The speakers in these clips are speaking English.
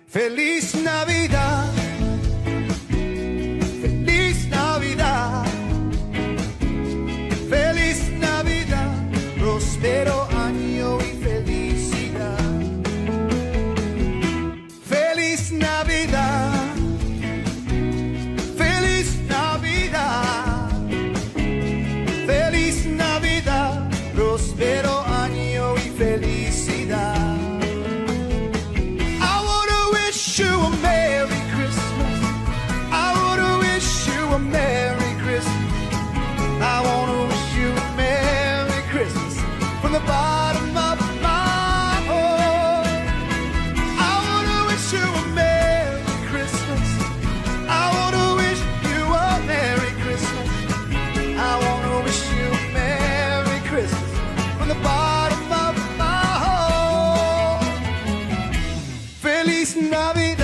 Feliz Navidad, feliz Navidad, feliz Navidad, próspero año y felicidad. Feliz Navidad, feliz Navidad, feliz Navidad, próspero año y felicidad. You a Merry Christmas. I wanna wish you a Merry Christmas. I wanna wish you a Merry Christmas from the bottom of my heart. I wanna wish you a Merry Christmas. I wanna wish you a Merry Christmas. I wanna wish you a Merry Christmas from the bottom of my heart. Feliz Navidad.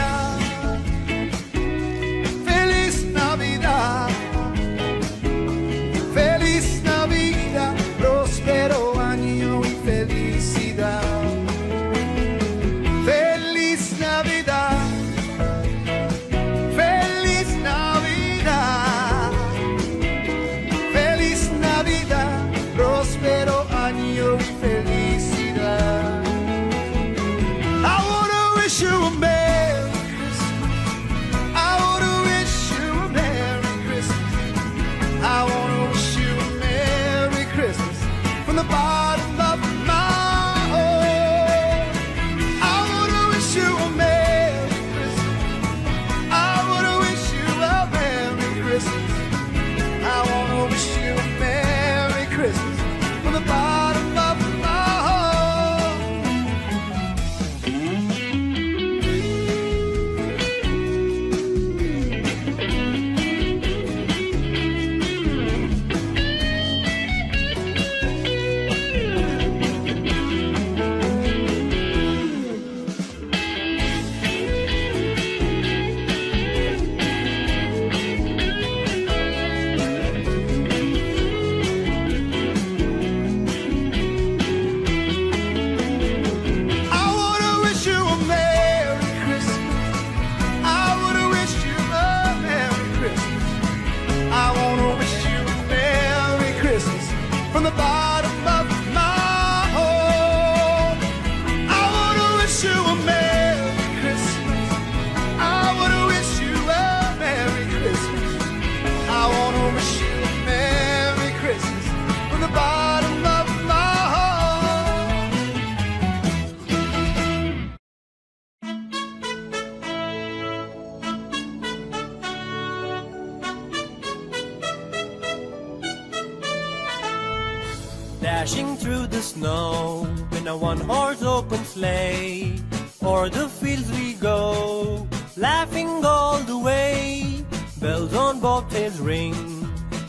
Dashing through the snow in a one-horse open sleigh, o'er the fields we go, laughing all the way. Bells on bobtails ring,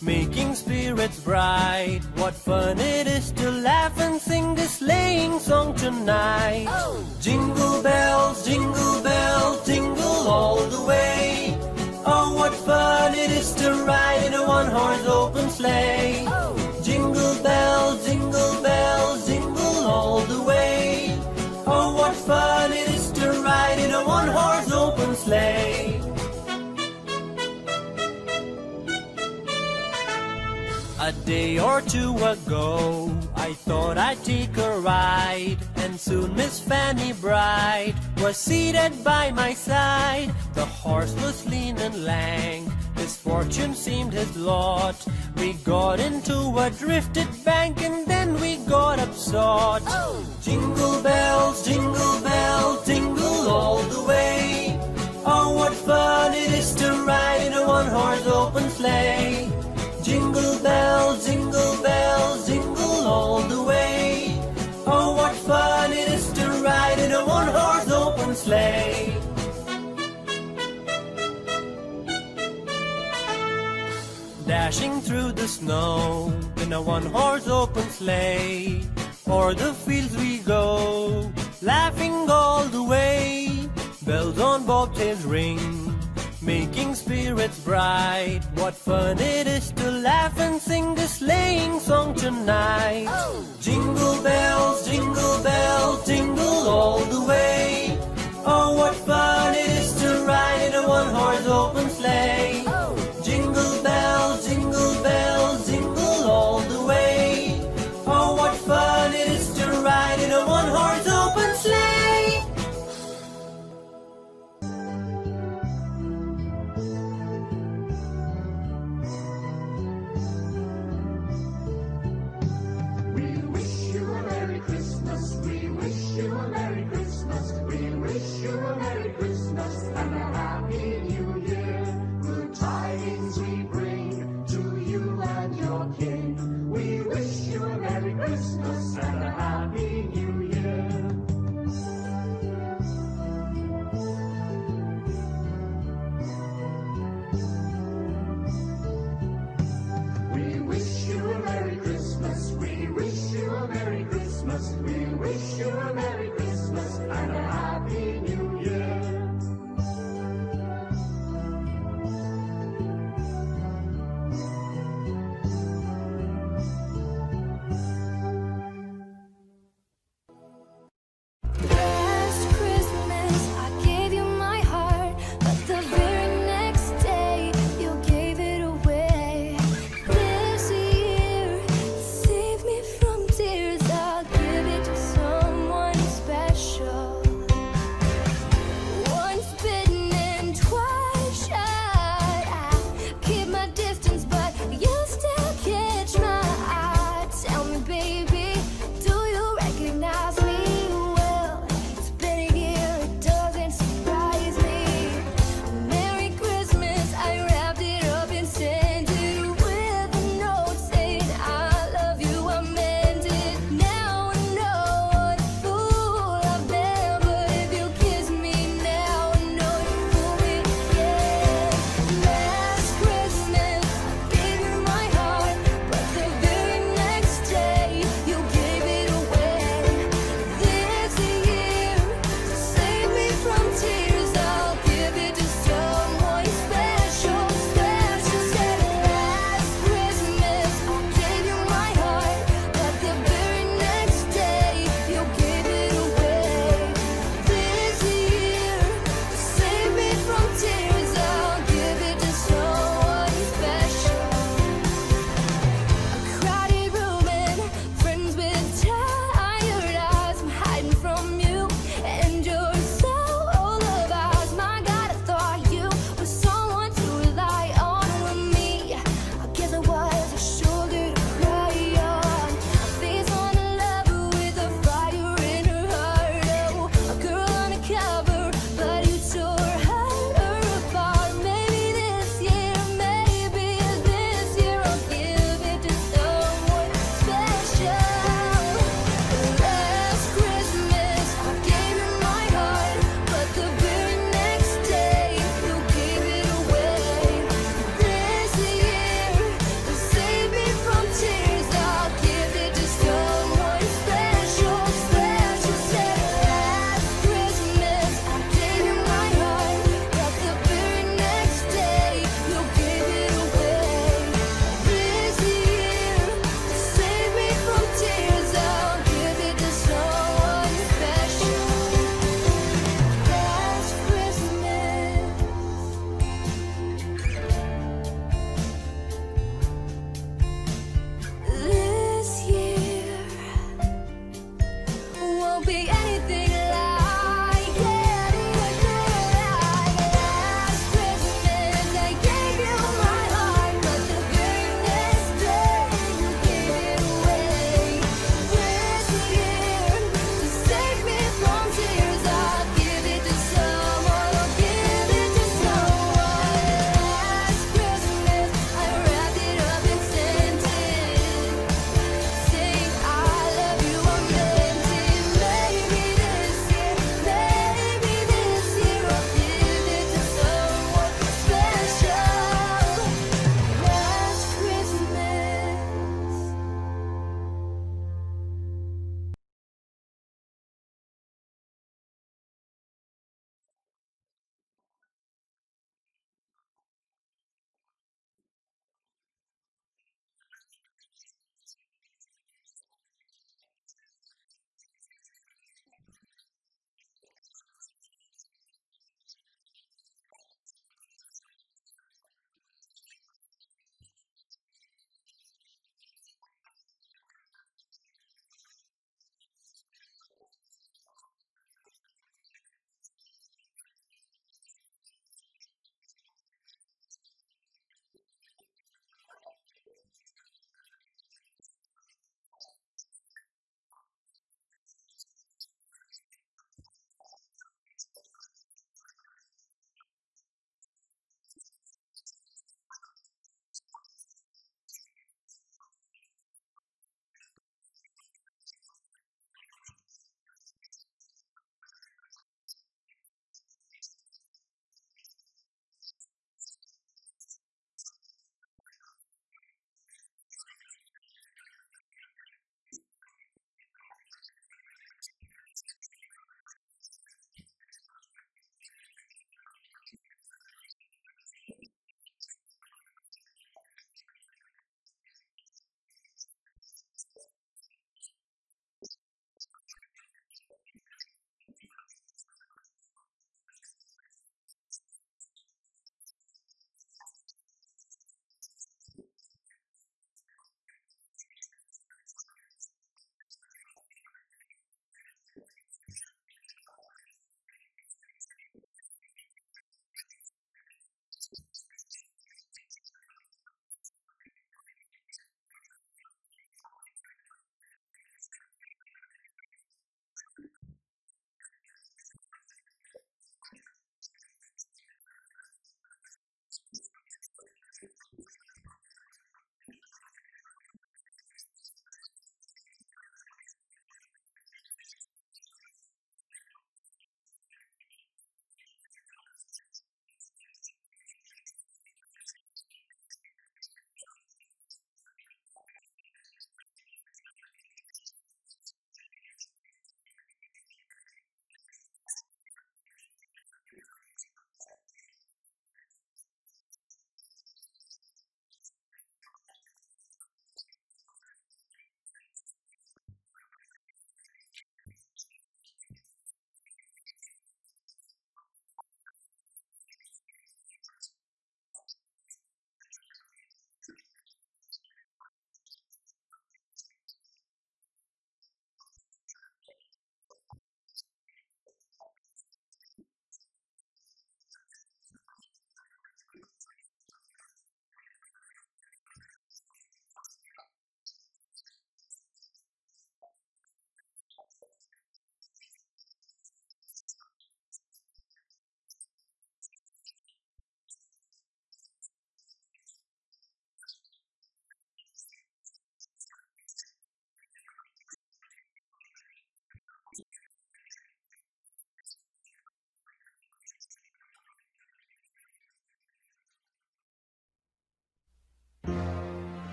making spirits bright. What fun it is to laugh and sing this sleighing song tonight. Oh! Jingle bells, jingle all the way. Oh, what fun it is to ride in a one-horse open sleigh. Oh! Jingle bells, jingle all the way. Oh, what fun it is to ride in a one-horse open sleigh. A day or two ago, I thought I'd take a ride, and soon Miss Fanny Bright was seated by my side. The horse was lean and lank, his fortune seemed his lot. We got into a drifted bank, and then we got upsot. Oh! Jingle bells, jingle all the way. Oh, what fun it is to ride in a one-horse open sleigh. Jingle bells, jingle all the way. Oh, what fun it is to ride in a one-horse open sleigh. Dashing through the snow in a one-horse open sleigh, o'er the fields we go, laughing all the way. Bells on bobtails ring, making spirits bright. What fun it is to laugh and sing this sleighing song tonight. Oh! Jingle bells, jingle all you a Merry Christmas and a Happy New Year. Good tidings we bring to you and your kin. We wish you a Merry Christmas and a Happy New Year. We wish you a Merry Christmas. We wish you a Merry Christmas. We wish you a Merry Christmas and a Happy New Year.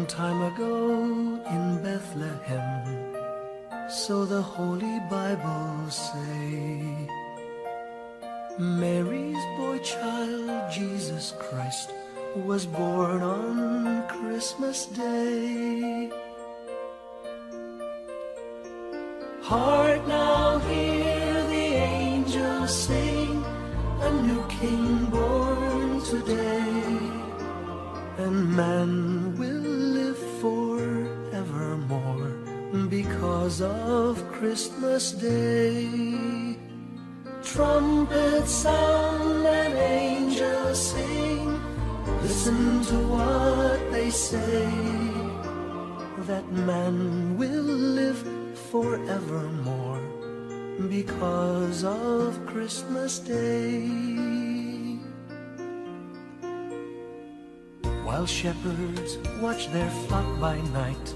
time ago in Bethlehem, so the Holy Bible say, Mary's boy child, Jesus Christ, was born on Christmas Day. Hark now, hear the angels sing, a new king born today, and man will live forevermore because of Christmas Day. Trumpets sound and angels sing, listen to what they say, that man will live forevermore because of Christmas Day. While shepherds watch their flock by night,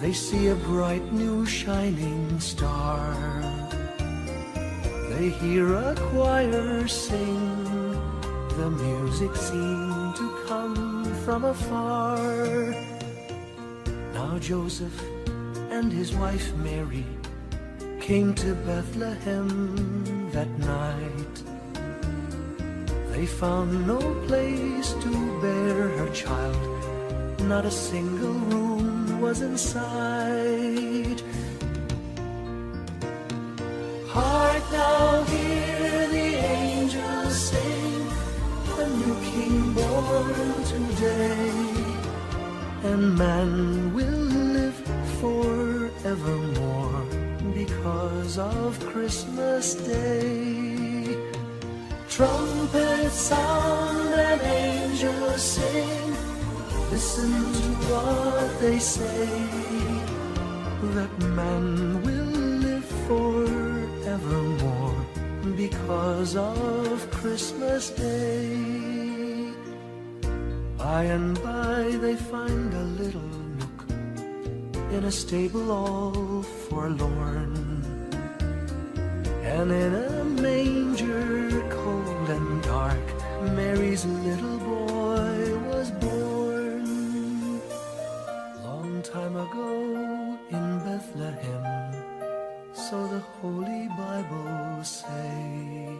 they see a bright new shining star. They hear a choir sing, the music seemed to come from afar. Now Joseph and his wife Mary came to Bethlehem that night. They found no place to bear her child, not a single room was in sight. Hark now, hear the angels sing, a new king born today, and man will live forevermore because of Christmas Day. Trumpets sound and angels sing, listen to what they say, that man will live forevermore because of Christmas Day. By and by they find a little nook in a stable all forlorn, and in a manger cold and dark, Mary's little boy was born. Long time ago in Bethlehem, so the Holy Bible say,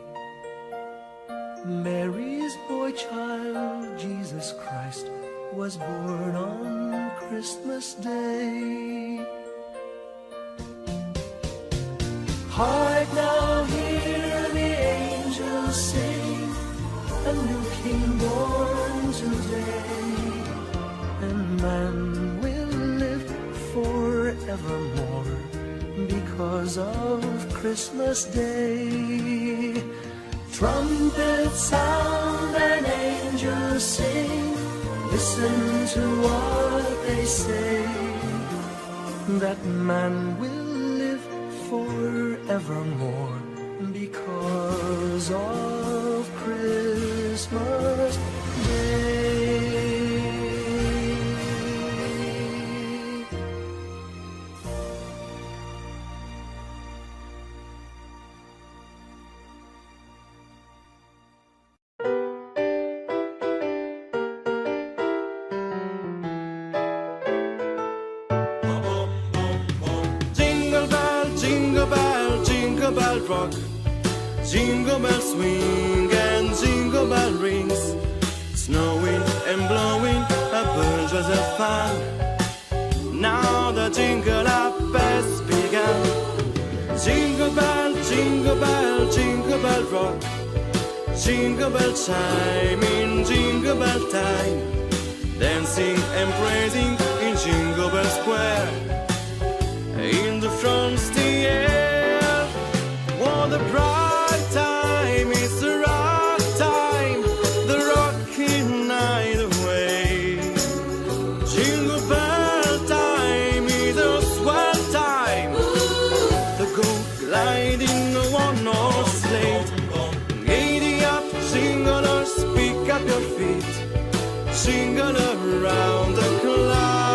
Mary's boy child, Jesus Christ, was born on Christmas Day. Hark now, hear the angels sing, a new king born today, and man will live forevermore because of Christmas Day. Trumpets sound and angels sing, listen to what they say, that man will live forevermore because of Christmas Day. Jingle bell rock, jingle bell swing and jingle bell rings. Snowing and blowing, a bunch of fun. Now the jingle up has begun. Jingle bell, jingle bell, jingle bell rock, jingle bell chime in jingle bell time. Dancing and praising in Jingle Bell Square. In the frosty air, what a bright time, it's the rock time, the rocking night away. Jingle bell time is a swell time, the go gliding one horse sleigh. Giddy up, jinglers, pick up your feet, jingle around the clock.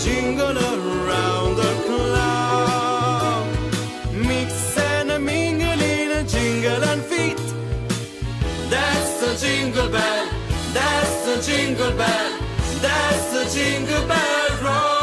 jingle around the clock. Mix and a mingle in a jingle and feet. That's the jingle bell, that's the jingle bell, that's the jingle bell rock.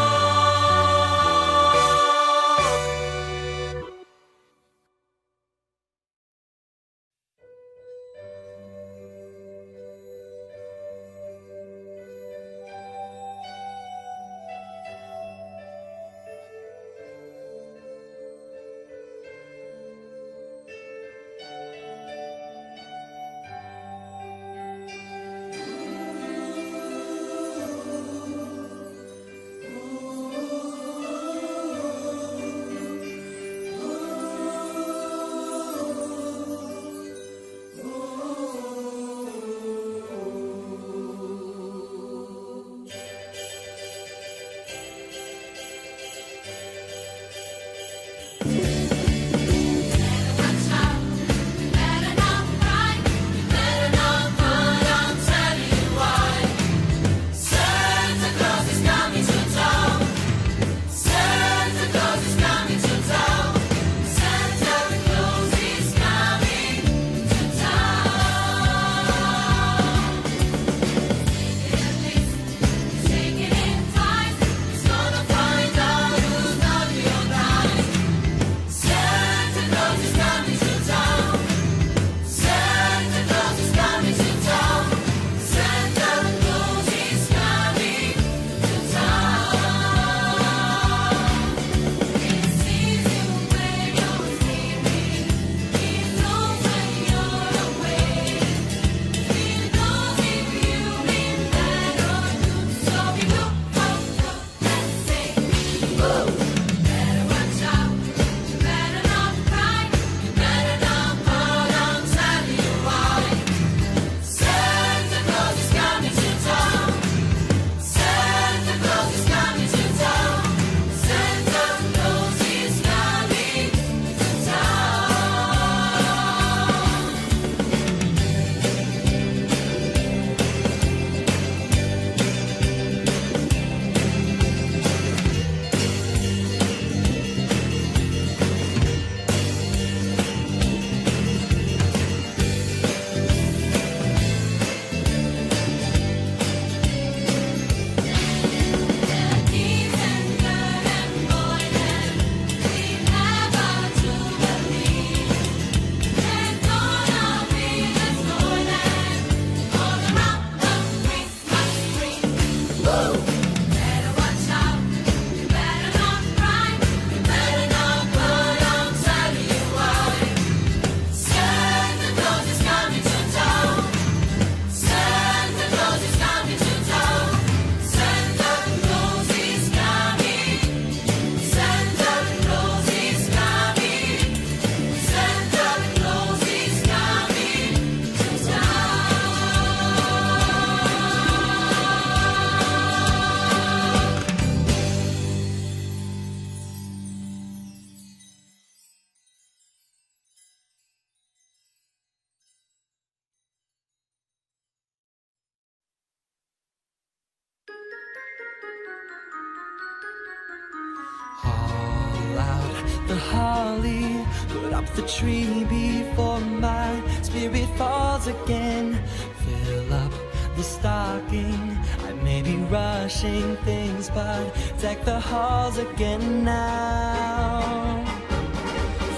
the holly, put up the tree before my spirit falls again. Fill up the stocking, I may be rushing things, but deck the halls again now.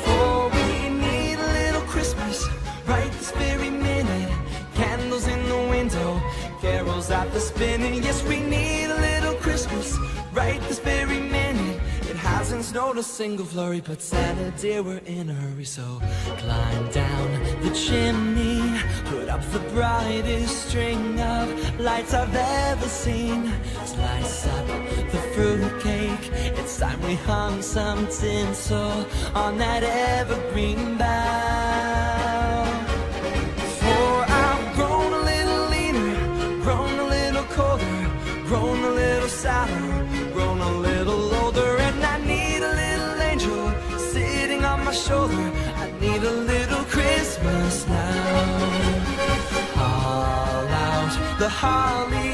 For we need a little Christmas right this very minute. Candles in the window, carols at the spinning. Yes, we need a little Christmas right this very minute. It hasn't snowed a single flurry, but Santa dear, we're in a hurry. So climb down the chimney, put up the brightest string of lights I've ever seen. Slice up the fruitcake, it's time we hung some tinsel on that evergreen bough. For I've grown a little leaner, grown a little colder, grown a little sadder, grown a little older, and I need a little angel sitting on my shoulder. I need a little Christmas now. All out the holly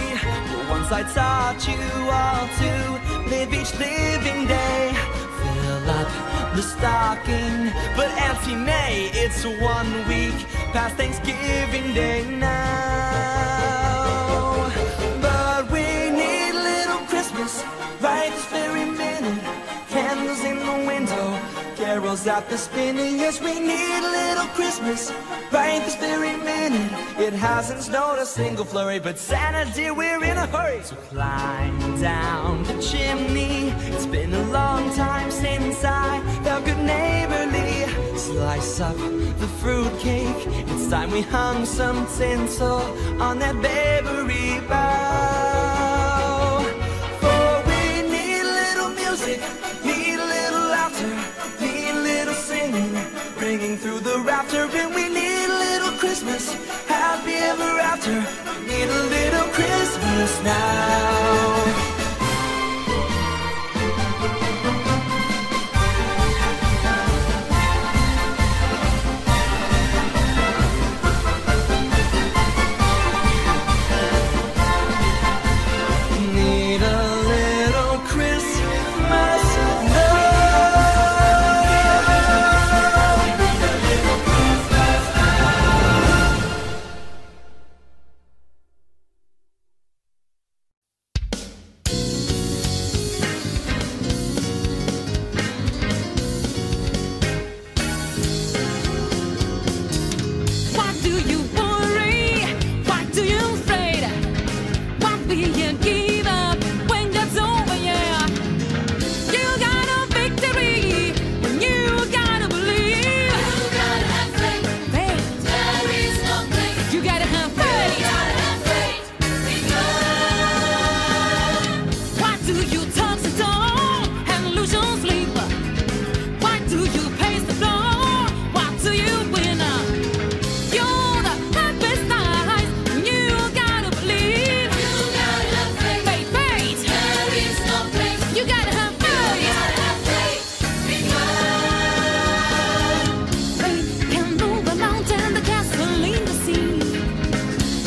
will once once I taught you all to live each living day. Fill up the stocking, but Auntie May, it's 1 week past Thanksgiving Day now. But we need a little Christmas right this very minute. Candles in the window, carols out the spinning. Yes, we need a little Christmas right this very minute. It hasn't snowed a single flurry, but Santa dear, we're in a hurry. So climb down the chimney. It's been a long time since I felt good neighborly. Slice up the fruitcake. It's time we hung some tinsel on that bakery bough. For we need a little music, need a little laughter, need a little singing, ringing through the rafter. And we need a little Christmas, happy ever after. Need a little Christmas now. Need a little Christmas now. Why do you worry? Why do you afraid? Why will you give up when that's over? Yeah, you got a victory when you gotta believe. You gotta have faith. Faith. There is no place. You gotta have faith. You gotta have faith. Why do you touch the door and lose your sleep? Why do you pace the floor? Why do you win? You're the happiest eyes. You gotta believe. You gotta have faith. Faith, faith. There is no place. You gotta have faith. You gotta have faith. Faith can move a mountain, the castle in the sea.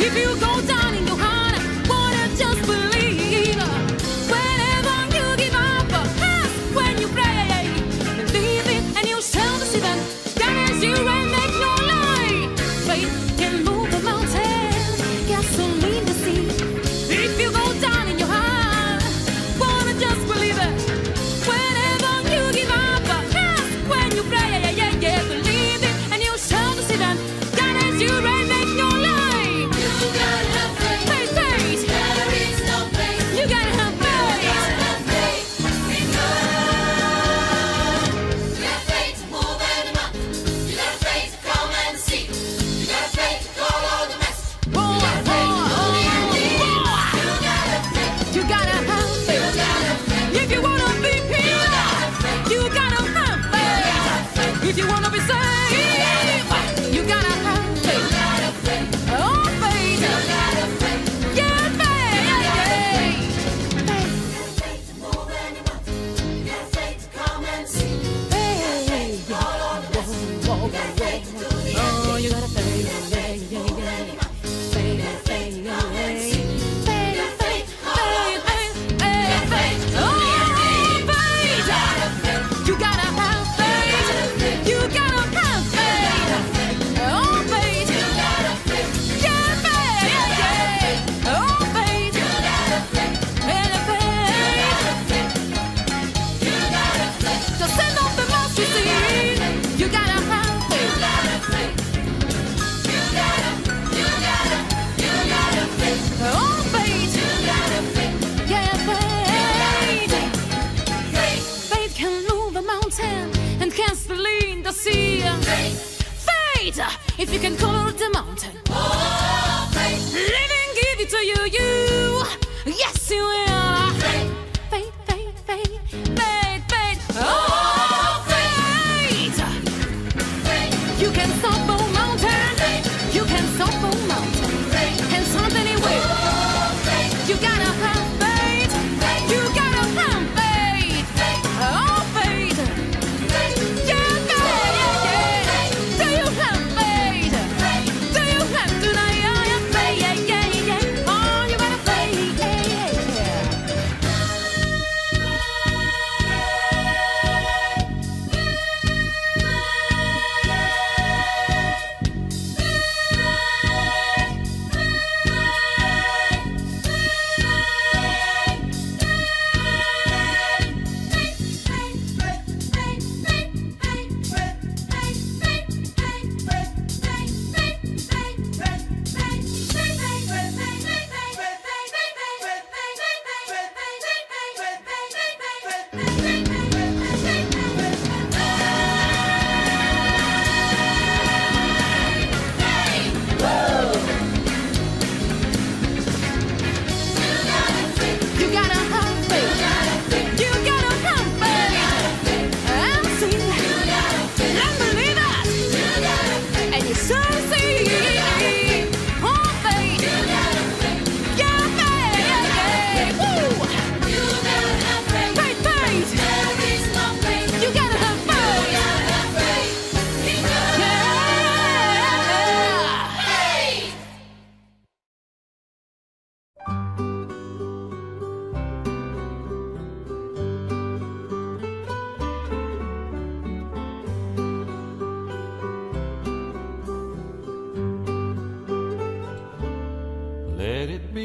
If you go down in your heart, wanna just believe. Whenever you give up, ask when you pray. Believe it and you shall see that. God is you and make no lie. Faith can move a mountain, castle in the sea. If you go down in your heart, wanna just believe it. Whenever you give up, ask when you pray. Believe it and you shall see that. God is you and make no lie. You gotta have faith. Faith, faith. There is no place. You gotta have faith. You gotta have faith. You got faith to move any mountain. You got faith to come and see. You got faith to call all the message. You got faith to know the ending. You gotta have faith. You gotta have faith. You gotta have faith. If you wanna be healed, you gotta have faith. If you wanna be saved, you gotta have faith. Oh, faith. Yeah, faith. Faith to move any mountain. You got faith to come and see. Faith. Call all the blessings. You got faith to do the ending. Oh, you gotta faith. Faith, faith, faith, faith. Oh, faith. You gotta have faith. You gotta have faith. Oh, faith. Yeah, faith. Oh, faith. And faith. To send off the mustard seed. You gotta have faith. Oh, faith. Yeah, faith. Faith can move a mountain and castle in the sea. Faith, if you can color the mountain. Living give it to you. Yes, you will. Faith, faith, faith, faith, faith. Oh, faith. You can stop a mountain. You can stop a mountain. And something it will. You gotta have faith. You gotta have faith. Oh, faith. Yeah, faith. Do you have faith? Do you have tonight? Yeah, faith. Oh, you gotta faith.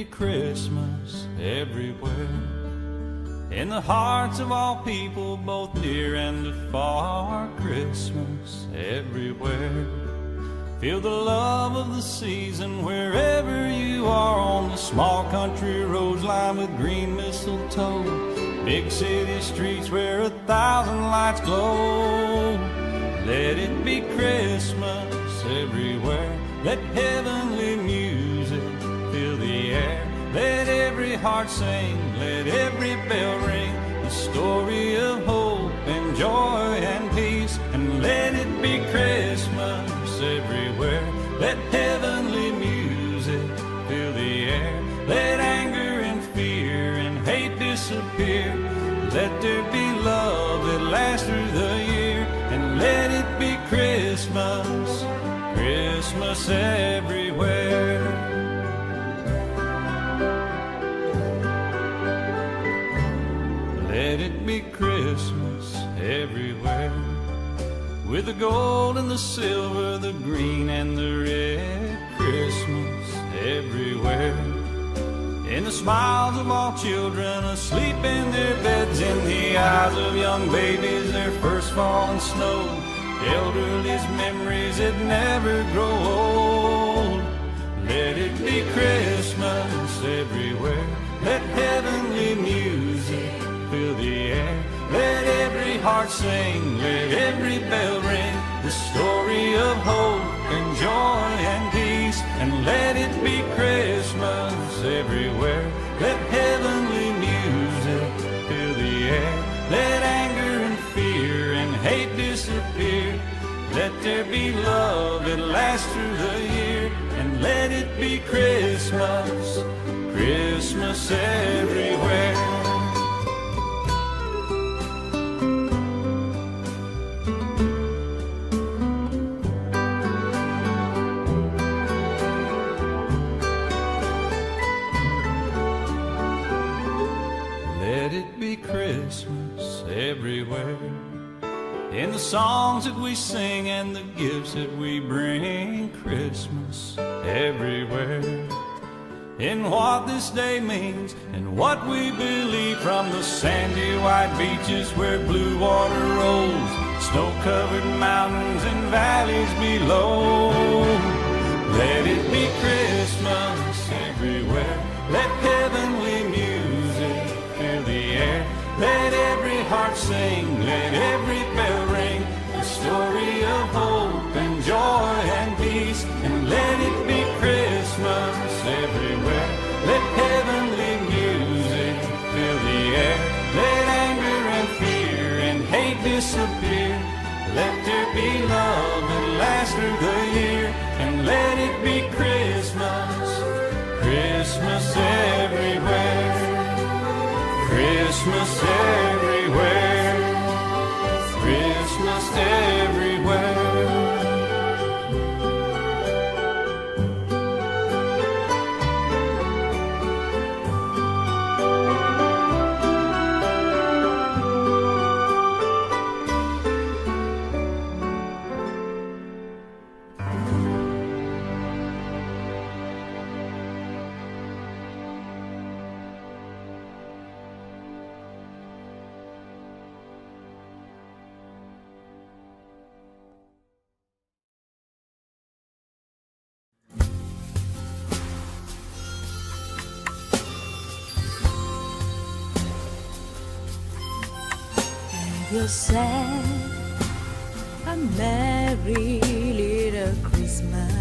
be Christmas everywhere, in the hearts of all people, both near and afar. Christmas everywhere. Feel the love of the season wherever you are, on the small country roads lined with green mistletoe, big city streets where 1,000 lights glow. Let it be Christmas everywhere. Let heavenly music fill the air. Let every heart sing, let every bell ring, the story of hope and joy and peace. And let it be Christmas everywhere. Let heavenly music fill the air. Let anger and fear and hate disappear. Let there be love that lasts through the year. And let it be Christmas, Christmas everywhere. Let it be Christmas everywhere. With the gold and the silver, the green and the red. Christmas everywhere. In the smiles of all children asleep in their beds, in the eyes of young babies, their first falling snow, elderly's memories that never grow old. Let it be Christmas everywhere. Let heavenly music fill the air. Let every heart sing, let every bell ring, the story of hope and joy and peace. And let it be Christmas everywhere. Let heavenly music fill the air. Let anger and fear and hate disappear. Let there be love that lasts through the year. And let it be Christmas, Christmas everywhere. Christmas everywhere, in the songs that we sing and the gifts that we bring. Christmas everywhere, in what this day means and what we believe, from the sandy white beaches where blue water rolls, snow-covered mountains and valleys below. Let it be Christmas everywhere. Let heavenly music fill the air. Let every heart sing, let every bell ring, the story of hope and joy and peace. And let it be Christmas everywhere. Let heavenly music fill the air. Let anger and fear and hate disappear. Let there be love that lasts through the year. And let it be Christmas, Christmas everywhere. Christmas everywhere, Christmas everywhere. You said a merry little Christmas.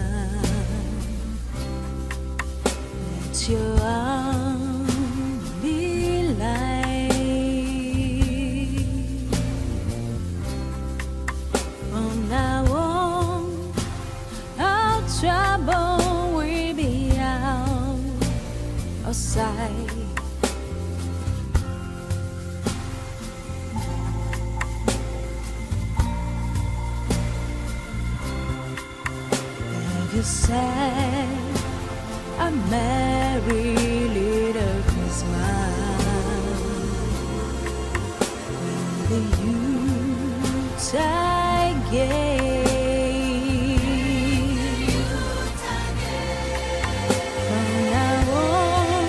Let your arms be light. From now on, our trouble will be out of sight. You said a merry little Christmas when the Yuletide gave. From now on,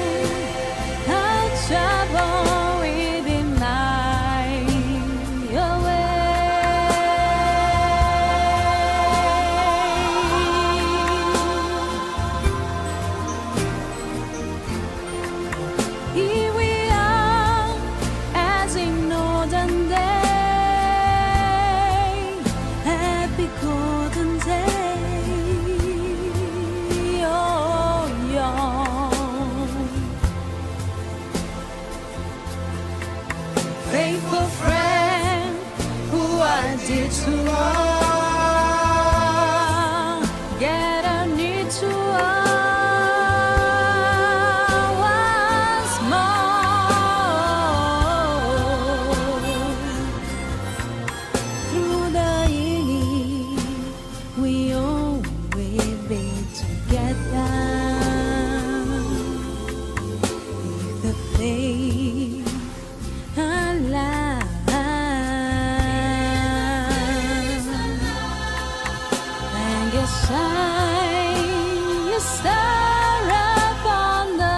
guess I'm a star up on the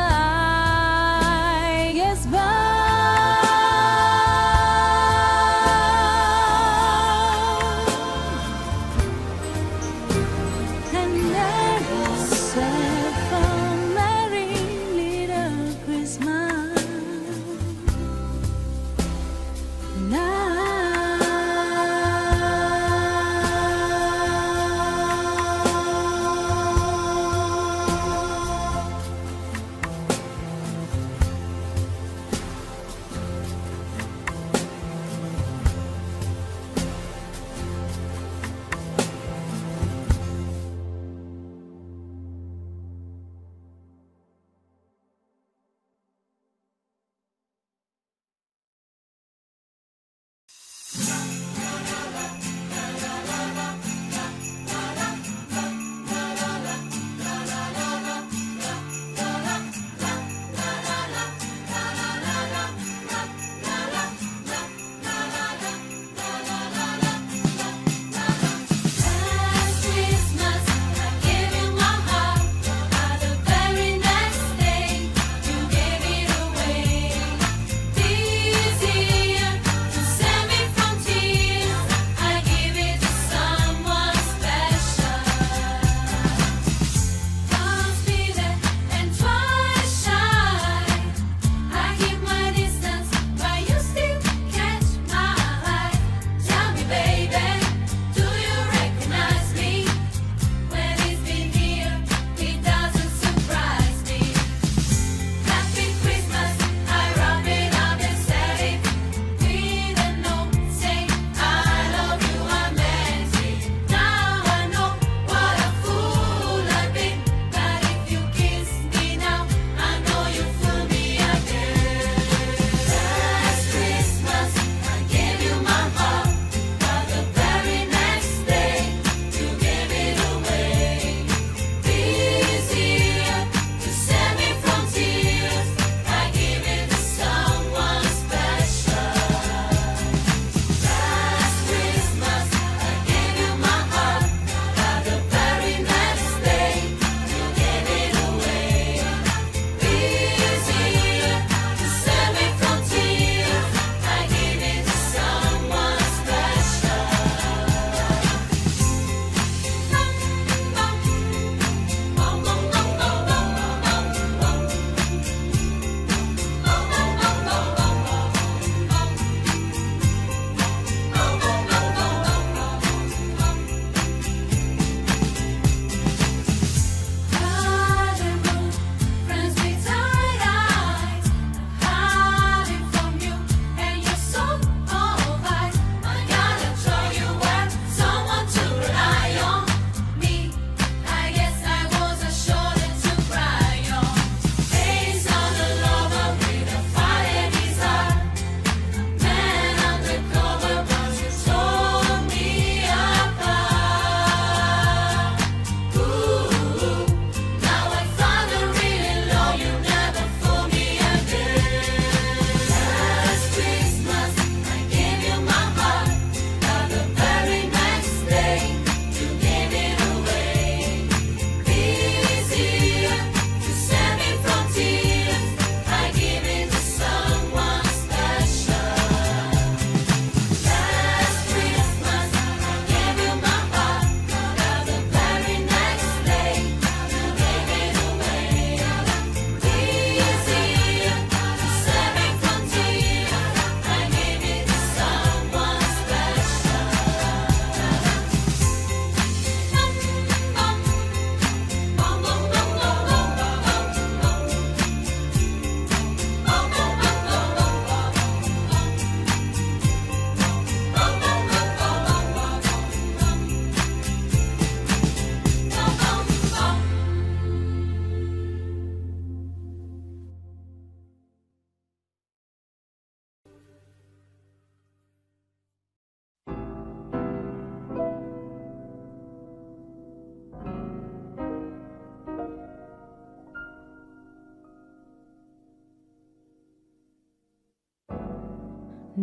I guess bar. And I said for Merry Little Christmas.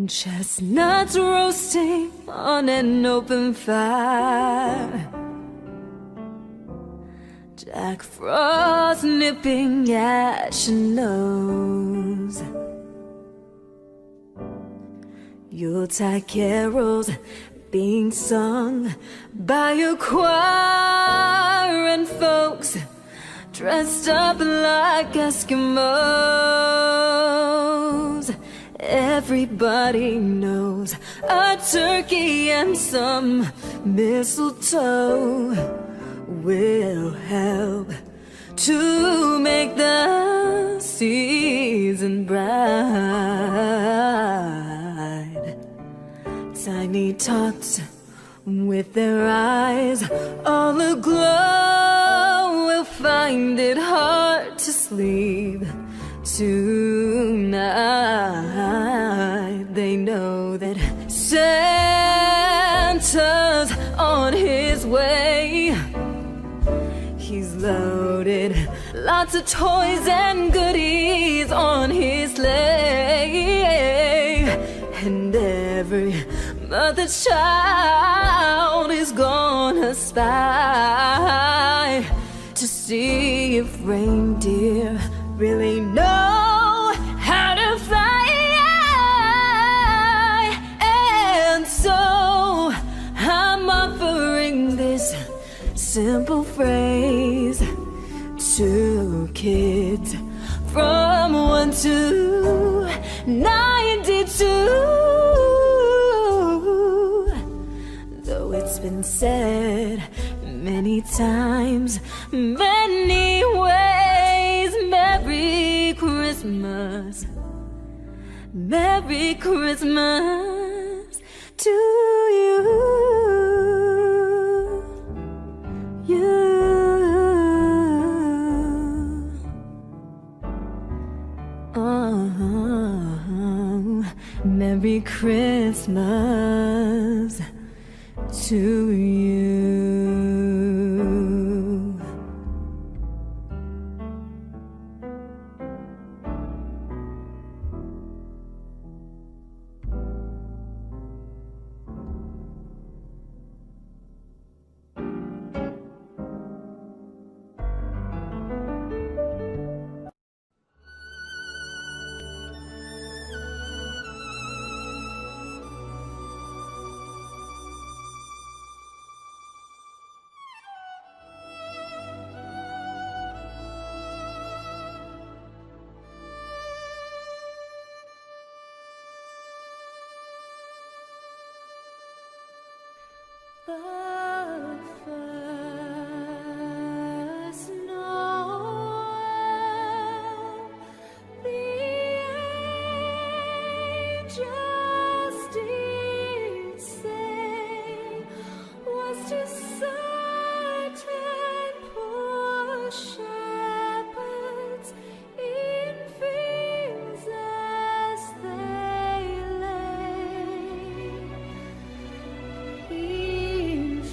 Chestnuts roasting on an open fire. Jack Frost nipping at your nose. Yuletide carols being sung by a choir and folks dressed up like Eskimos. Everybody knows a turkey and some mistletoe will help to make the season bright. Tiny tots with their eyes all aglow will find it hard to sleep tonight. They know that Santa's on his way. He's loaded lots of toys and goodies on his sleigh, and every mother's child is gonna spy to see if reindeer really know how to fly. And so I'm offering this simple phrase to kids from 1 to 92. Though it's been said many times, many ways, Merry Christmas, Merry Christmas to you. Merry Christmas to you. The first Noel, the angels did say, was to certain poor shepherds in fields as they lay. In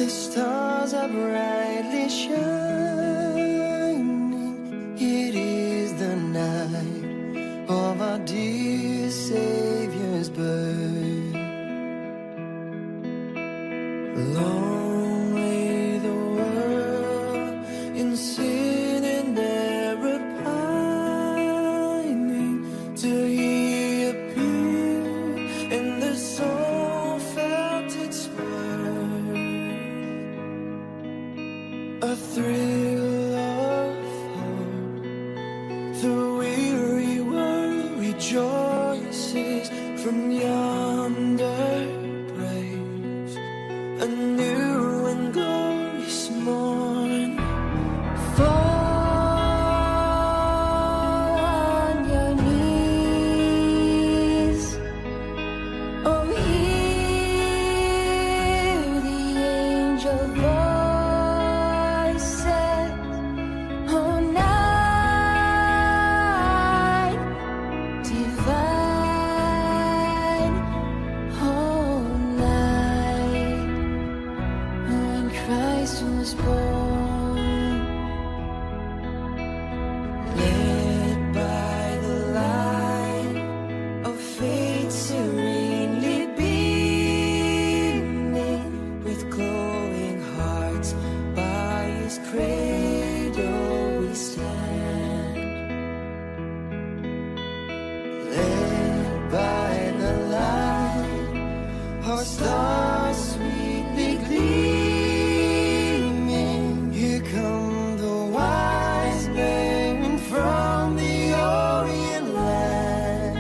The stars are brightly shining. It is the night of our dear Savior's birth. Long lay the world in sin and error pining, till He appeared and the soul felt its worth. A thrill of hope, the weary world rejoices from yonder praise. A new and glorious morn. Fall on your knees. Oh, hear the angel voices. Oh, night divine. Oh, night when Christ was born. Led by the light of faith serenely beaming, with glowing hearts by His cradle we stand. Led by the light, our stars sweetly gleaming. Here come the wise men from the Orient land.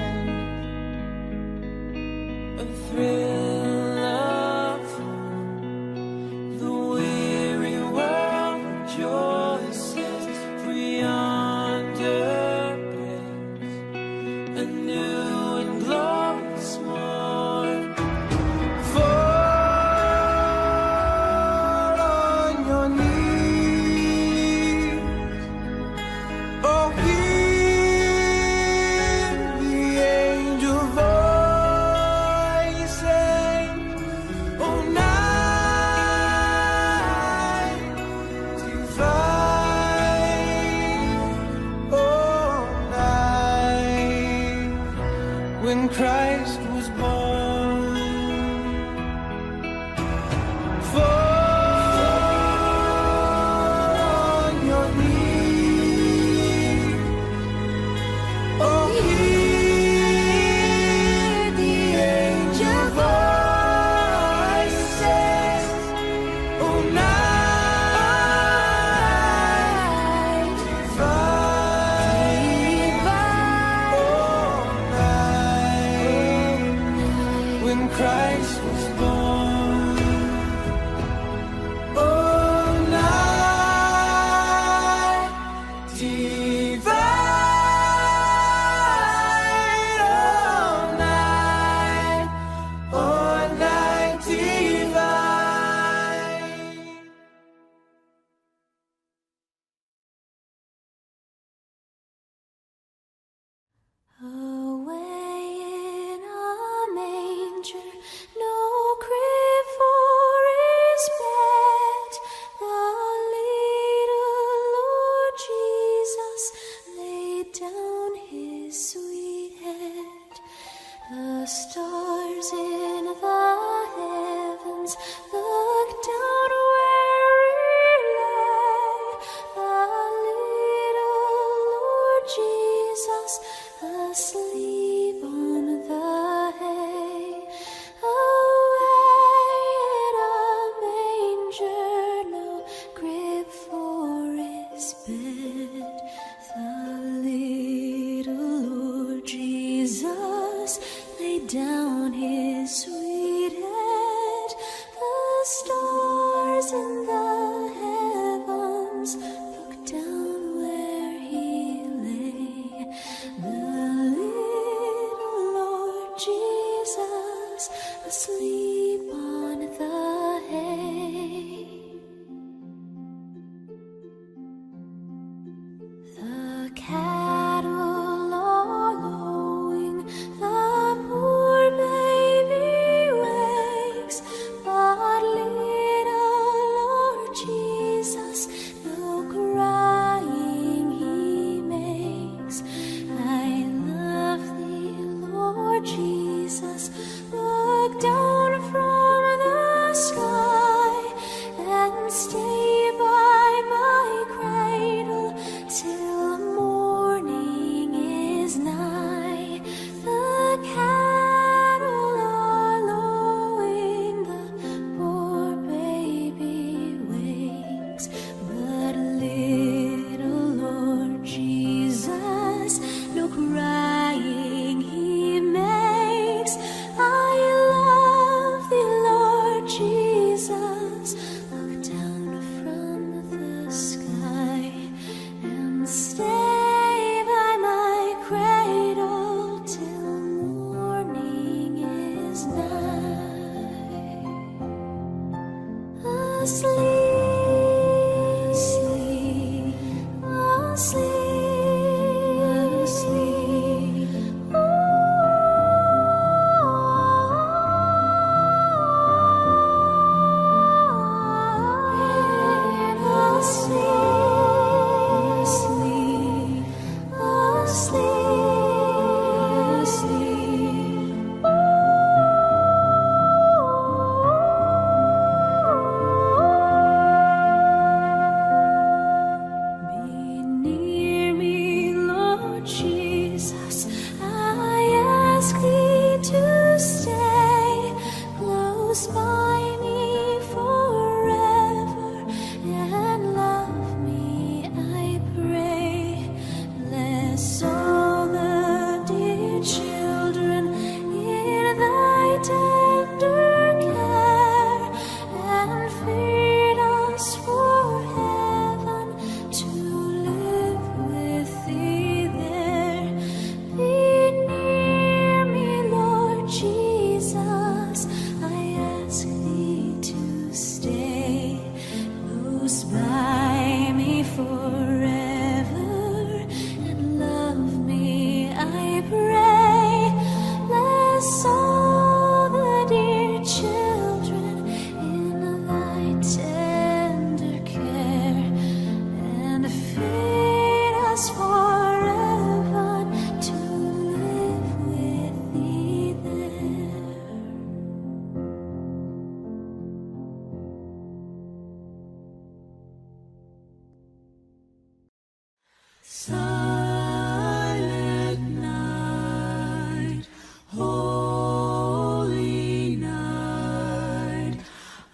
A thrill of hope, the weary world rejoices, for yonder breaks a new and glorious morn. Fall on your knees. Oh, hear the angel voices. Oh, night divine. Oh, night when Christ was born. Fall on your knees. Oh, hear the angel voices. Oh, night divine. Oh, night when Christ was born. Oh, night divine. Oh, night divine. Away in a manger, no crib for His bed, the little Lord Jesus laid down His sweet head. The stars in the heavens looked down where He lay, the little Lord Jesus asleep on the hay. Away in a manger, no crib for His bed, the little Lord Jesus laid down His sweet head. The stars in the heavens looked down where He lay, the little Lord Jesus asleep on the hay. The cattle are lowing, the poor baby wakes, but little Christmas night. Asleep, asleep, asleep, asleep. Asleep, asleep, asleep. Be near me, Lord Jesus. I ask thee to stay close by me forever and love me, I pray. Bless all the dear children in thy tender care and feed us for heaven to live with thee there. Be near me, Lord Jesus. I ask thee to stay close by me forever and love me, I pray. Bless all the dear children in thy tender care and feed us forever to live with thee there. Silent night, holy night,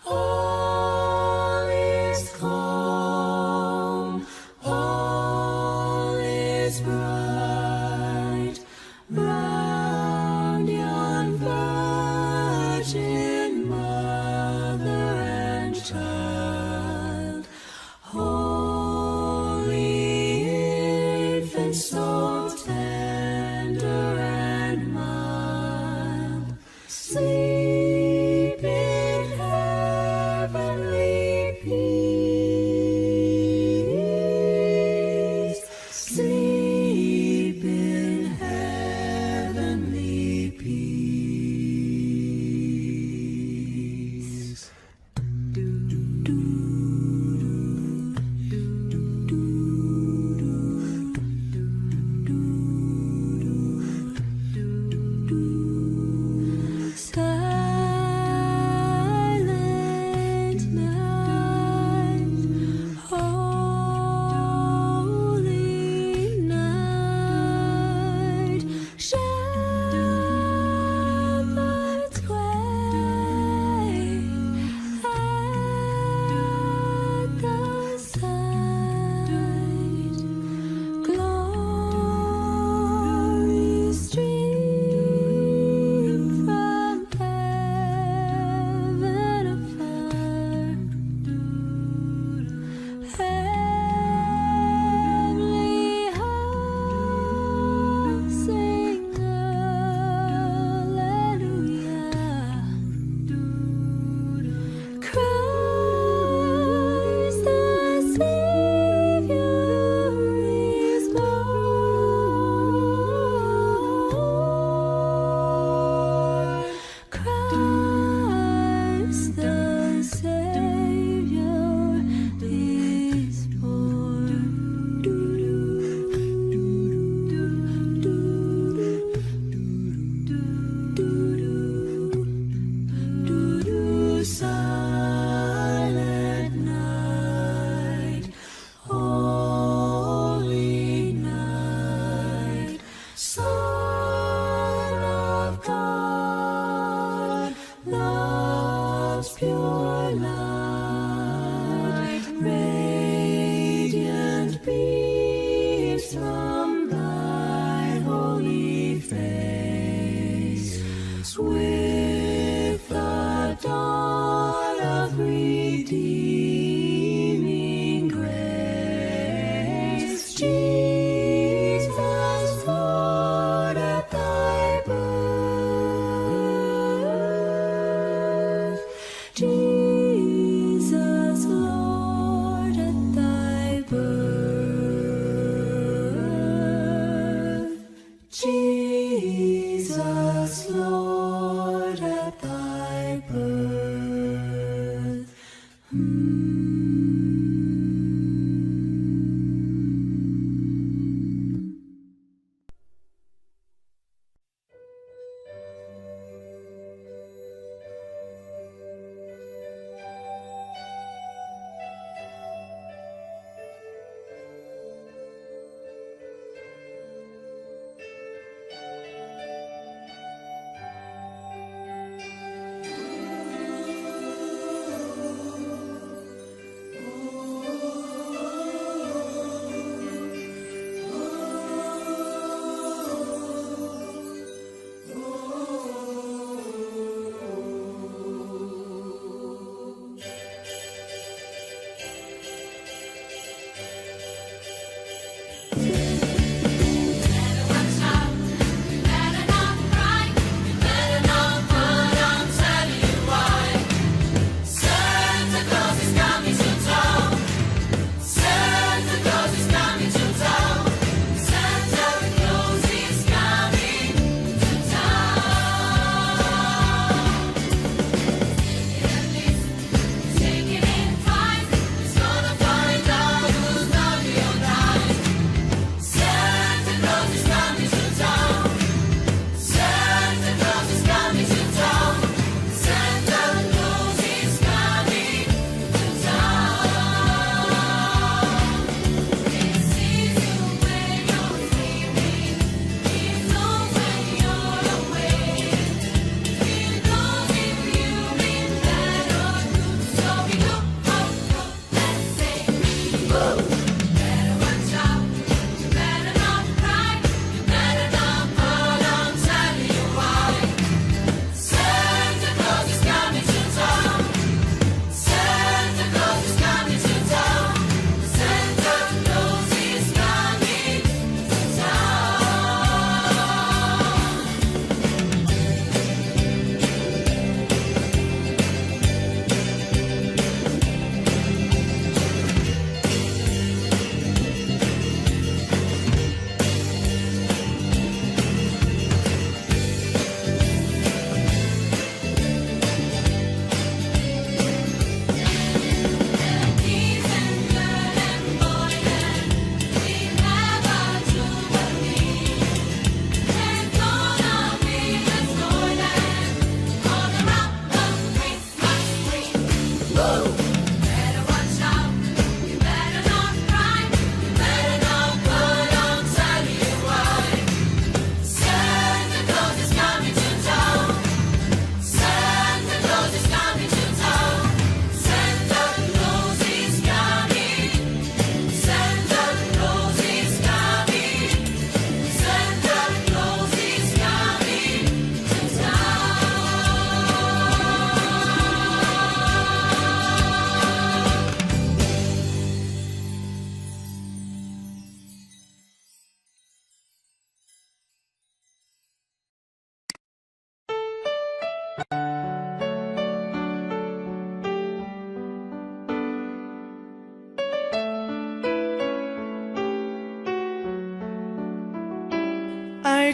all is calm, all is bright, round yon virgin mother and child. Holy infant, so tender and mild, sleep in heavenly peace. Sleep in heavenly peace. Sky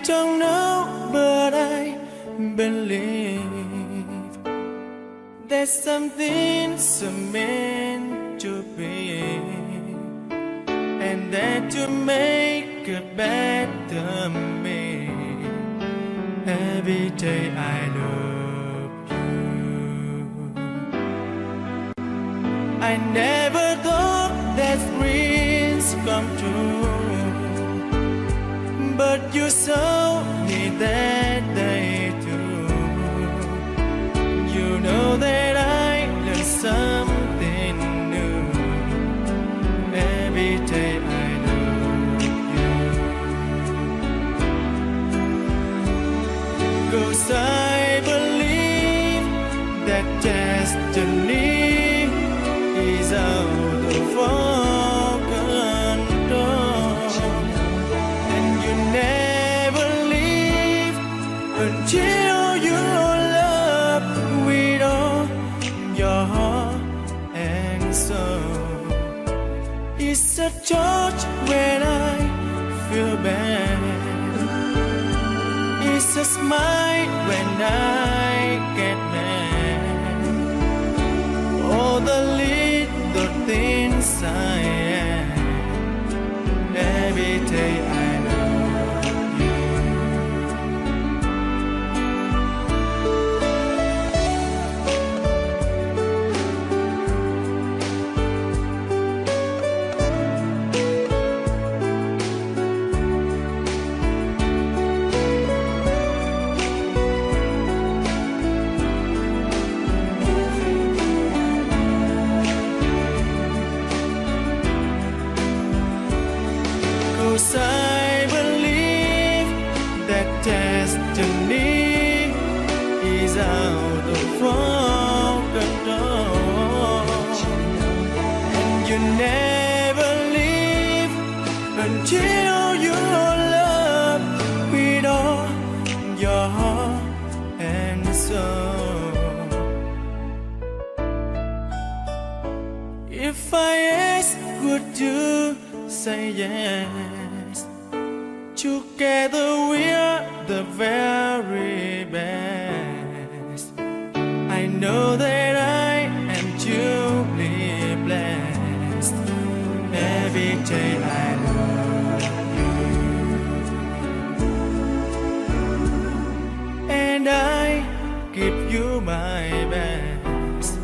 don't know, but I believe there's something so meant to be, and that to make a better me. Every day I love you. I never thought that dreams come true, but you saw me that day too. You know that I learned something new. Every day I love you. 'Cause I believe that destiny is out of our control, and you never leave until you love with all your heart and soul. It's a touch when I feel bad. It's a smile when I get mad. All the little things I am. Every day I love you. I believe that destiny is out of our control, and you never leave until you love with all your heart and soul. If I ask, would you say yes? Together we're the very best. I know that I am truly blessed. Every day I love you, and I give you my best.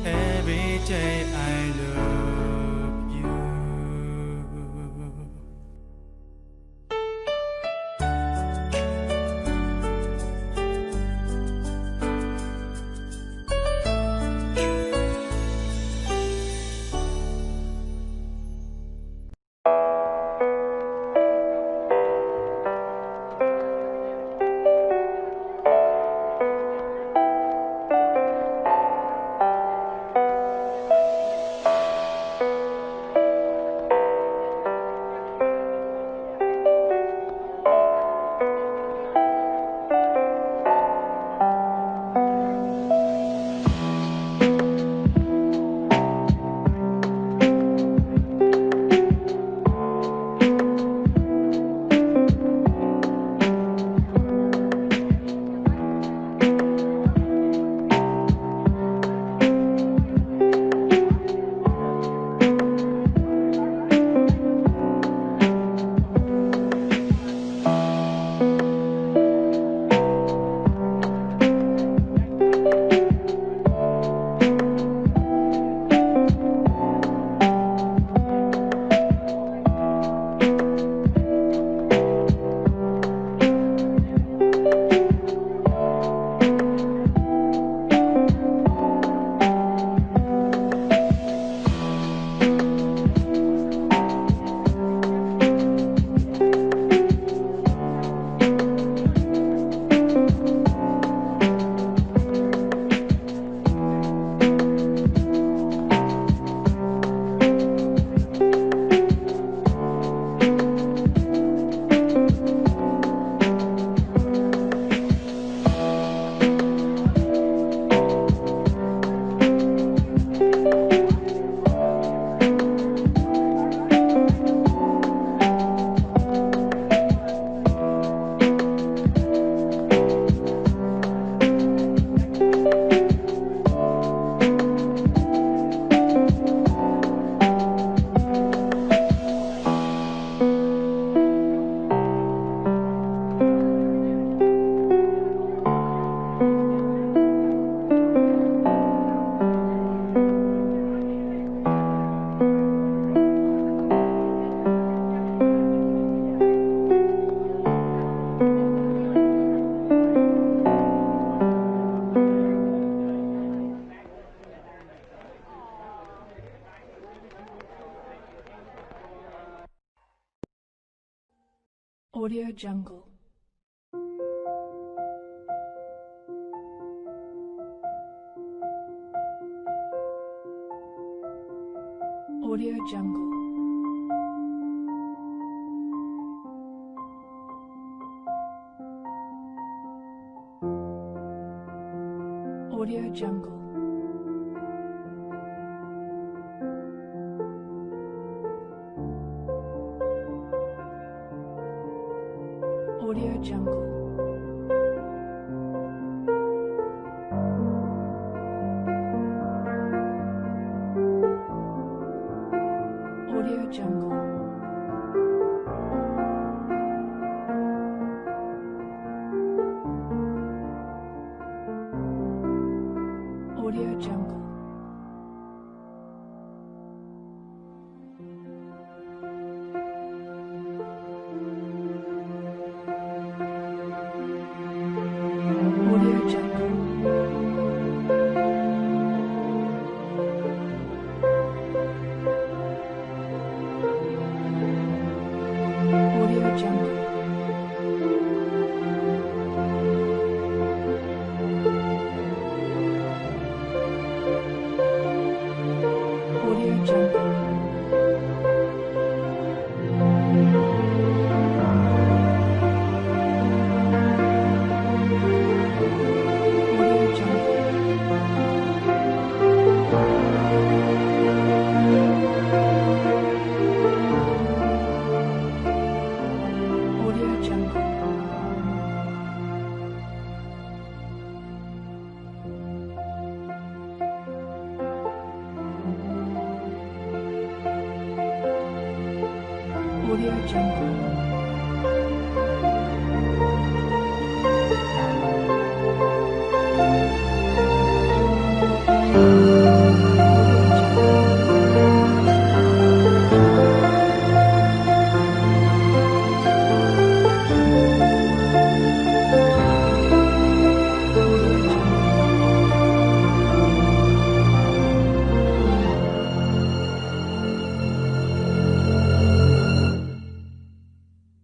Every day I love you. Audio Jungle. Audio Jungle. Audio Jungle. Audio Jungle. Audio Jungle. Audio Jungle. Audio Jungle. Audio Jungle. Audio Jungle. Audio Jungle. Audio Jungle. Audio Jungle.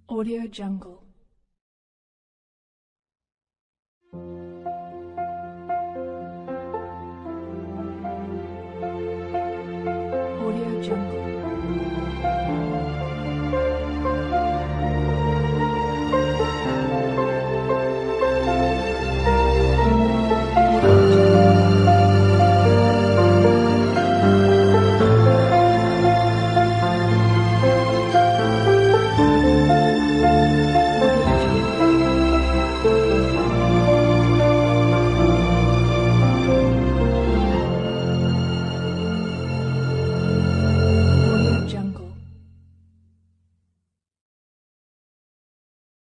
Audio Jungle. Audio Jungle.